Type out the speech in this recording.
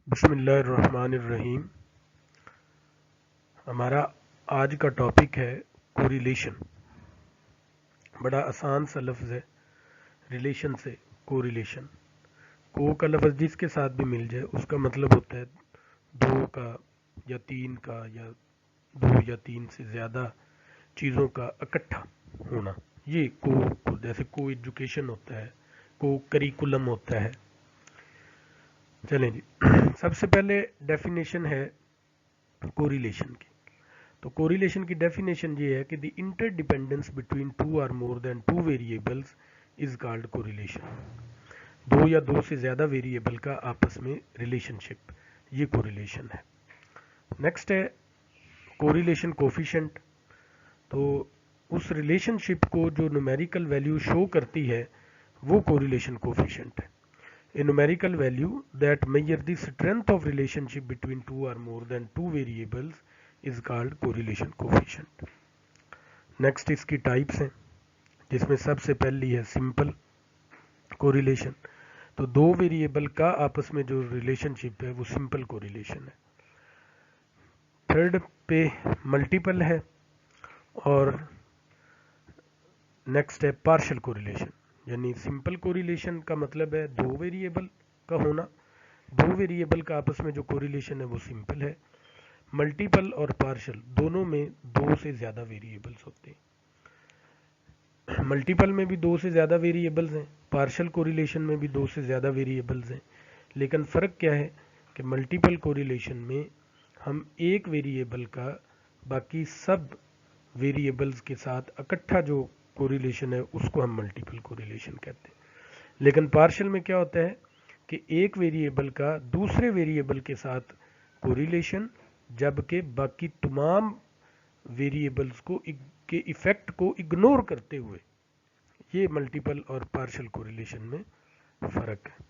बिस्मिल्लाहिर्रहमानिर्रहीम। हमारा आज का टॉपिक है कोरिलेशन। बड़ा आसान सा लफ्ज़ है रिलेशन से कोरिलेशन। को का लफ्ज़ जिसके साथ भी मिल जाए उसका मतलब होता है दो का या तीन का या दो या तीन से ज़्यादा चीज़ों का इकट्ठा होना। ये को जैसे को एजुकेशन होता है, को करिकुलम होता है। चलें जी, सबसे पहले डेफिनेशन है कोरिलेशन की। तो कोरिलेशन की डेफिनेशन ये है कि द इंटरडिपेंडेंस बिटवीन टू और more than two variables is called correlation. दो या दो से ज़्यादा वेरिएबल का आपस में रिलेशनशिप, ये कोरिलेशन है। नेक्स्ट है कोरिलेशन कोफिशिएंट। तो उस रिलेशनशिप को जो न्यूमेरिकल वैल्यू शो करती है वो कोरिलेशन कोफिशिएंट है। A numerical value that measure the strength of relationship between two or more than two variables is called correlation coefficient. Next इसकी टाइप्स हैं, जिसमें सबसे पहली है सिंपल कोरिलेशन। तो दो वेरिएबल का आपस में जो रिलेशनशिप है वो सिंपल कोरिलेशन है। थर्ड पे मल्टीपल है और नेक्स्ट है पार्शियल कोरिलेशन। यानी सिंपल कोरिलेशन का मतलब है दो वेरिएबल का होना, दो वेरिएबल का आपस में जो कोरिलेशन है वो सिंपल है। मल्टीपल और पार्शियल दोनों में दो से ज़्यादा वेरिएबल्स होते हैं। मल्टीपल में भी दो से ज़्यादा वेरिएबल्स हैं, पार्शियल कोरिलेशन में भी दो से ज़्यादा वेरिएबल्स हैं। लेकिन फ़र्क क्या है कि मल्टीपल कोरिलेशन में हम एक वेरिएबल का बाकी सब वेरिएबल्स के साथ इकट्ठा जो कोरिलेशन है उसको हम मल्टीपल कोरिलेशन कहते हैं। लेकिन पार्शियल में क्या होता है कि एक वेरिएबल का दूसरे वेरिएबल के साथ कोरिलेशन, जबकि बाकी तमाम वेरिएबल्स को के इफेक्ट को इग्नोर करते हुए। ये मल्टीपल और पार्शियल कोरिलेशन में फ़र्क है।